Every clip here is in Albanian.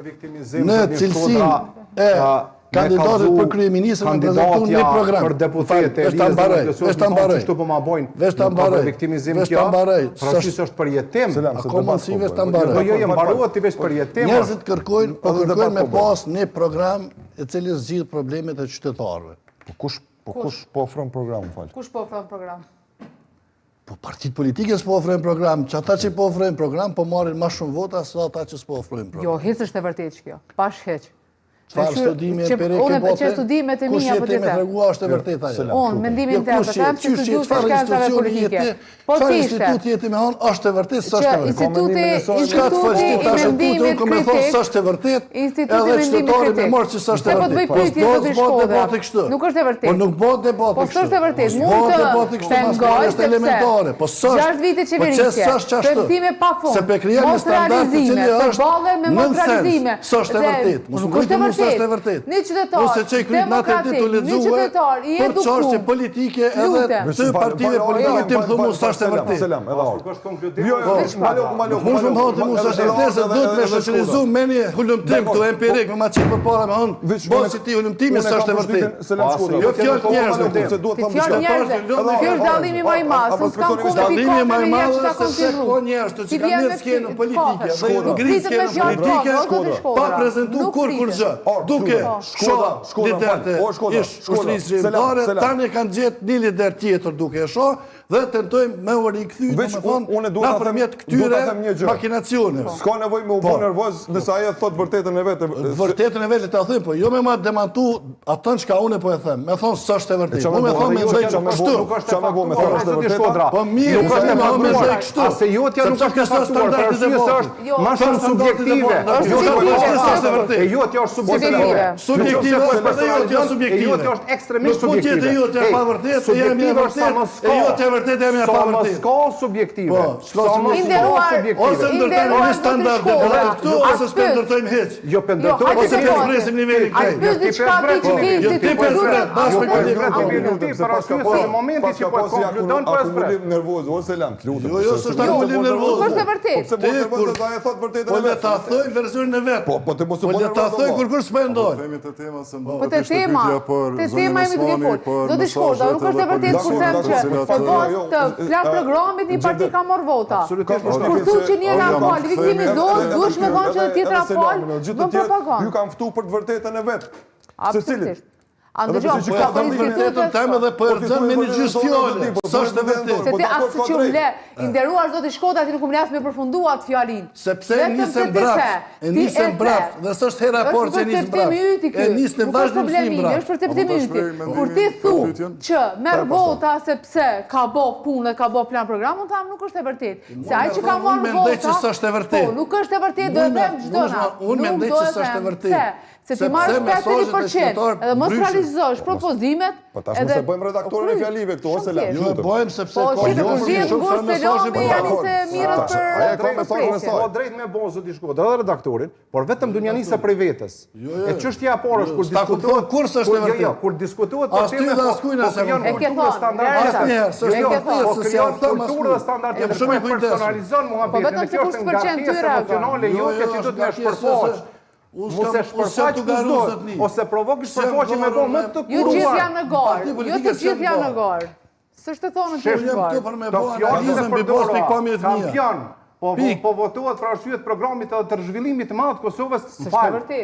në cilësinë e kandidatit për kryeministër në prezentuar një program. Për deputete, veç ta mbaroj. Praçis është përjetim. Akoma si veç ta mbaroj. Jo, mbarohet ti veç përjetim. Njerëzit kërkojnë me pas një program i cili zgjidh problemet e qytetarëve. Kush po ofron program, fal? Kush po ofron program? Po partitë politike s'po ofrojnë program, që ata që po ofrojnë program po marrin më shumë vota se ata që s'po ofrojnë program. Jo, hiç është e vërtetë kjo. Pash heq. Çfarë studimi e perek e bote? Që studimet e mia po të them. Kush tregua është e vërtetë ajo? Unë mendimin tim të them se studiu të shkencave politike. Po ti instituti jeti me hon është e vërtetë s'është e vërtetë. Instituti i mendimit kritik s'është e vërtetë. Instituti i mendimit kritik. Me marr që s'është e vërtetë. Po të bëj pyetje të shkollave. Nuk është e vërtetë. Po nuk bëhet debate kështu. Po s'është e vërtetë. Mund të pengoj është elementare. Po s'është. 6 vite qeverisje. Pendime pa fund. Se pe krijon një standard i cili është me monstralizime. S'është e vërtetë. Mos nuk është e vërtetë. Ose që i kryt në atër ditë të ledzuhe për çështje politike edhe të partive politike të më thumu së është e vërtet. Mund shumë thotë mu së është e vërtet se dhëtë me shëqërizu me një hullumtim këtu empirik me ma qikë për para me hënë bërë që ti hullumtimi së është e vërtet. Jo fjallë njerëzve. Fjallë njerëzve. Fjallë dalimi ma i masë. Së s'kam kume dalimi ma i masë se se ko njerëz të që ka mirë skenë politike dhe i ngritë skenë politike pa prezentu kur gjë. Duke liderte ish ushtrisë shqiptare, tani kanë gjetë një lider tjetër duke e shoh dhe tentojmë me u rikthy nëpërmjet këtyre makinacioneve. S'ka nevojë me u bë nervoz, nëse ajo thot vërtetën e vet. Vërtetën e vet ta them, po jo me ma demantu atën çka unë po e them. Me thon s'është e vërtetë. Po me thon me drejtë kështu. Çfarë më me thon është e vërtetë. Po mirë, nuk është me drejtë kështu. Se jotja nuk është standardi i votit. Më shumë subjektive. E jotja është subjektive. Subjektive është për jotja subjektive. Jotja është ekstremisht subjektive. Jotja pa vërtetë, se jam i vërtetë. Jotja vërtetë jam i pa vërtetë. Ska subjektive. Ose ndërtojmë një standard debat këtu ose s'pe ndërtojmë hiç. Jo pe ndërtojmë ose pe presim nivelin krejt. Jo ti pres bashkë me në momentin që po konkludon po akumulim nervoz ose lam, lutem. Jo, s'është akumulim nervoz. Është vërtetë. Pse po nervoz ai thot vërtetën e vet. Po le ta thoj versionin e vet. Po te mos u le ta thoj kur s'po ndoj. Themi të tema se Po te tema jemi duke fol. Do të shkoda, nuk është e vërtetë kur them që po të plan programit një parti ka marr vota. Kur thu që një aktual viktimizohet, duhesh me thonë që tjetra fal, bën propagandë. Ju kanë ftuar për të vërtetën e vet. Absolutisht. Andëgjon, po ka vërtetën tëmë dhe po erxon me një gjysmë fjalë. S'është e vërtetë. Se ti as që u le, i nderuar zoti Shkota ti nuk më las me përfunduat fjalin. Sepse nisem brap, dhe s'është hera por që nisem brap. E nisem vazhdimisht brap. Është perceptimi yti. Kur ti thu që merr vota sepse ka bë punë, ka bë plan program, unë tham nuk është e vërtetë. Se ai që ka marrë vota, mendoj që s'është e vërtetë. Po, nuk është e vërtetë, do të them çdo na. Unë mendoj që s'është e vërtetë. Se ti marrë 50% edhe mos realizosh propozimet. Po tash mos e bëjmë redaktorën e fjalive këtu ose la. Jo e bëjmë sepse ka shumë mesazhe për janë se mirët për po drejt me bon zoti Shkota edhe redaktorin, por vetëm dunjanisë prej vetes. E çështja e parë është kur diskutohet kur s'është e vërtetë. Kur diskutohet për temën e kulturës dhe standardet shumë personalizon muhabetin. Kjo është ngarkesë emocionale jote që do të më shpërfaq. Mos e shpërfaq ose provokësh përfaqje me bë më të kuruar. Jo gjithë janë në garë. Jo të gjithë janë në garë. S'është thonë të jam këtu për me bë analizën mbi bosh pikpamjet mia. Kampion. Po votohet për arsye të programit të zhvillimit të madh të Kosovës.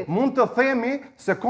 Mund të themi se ka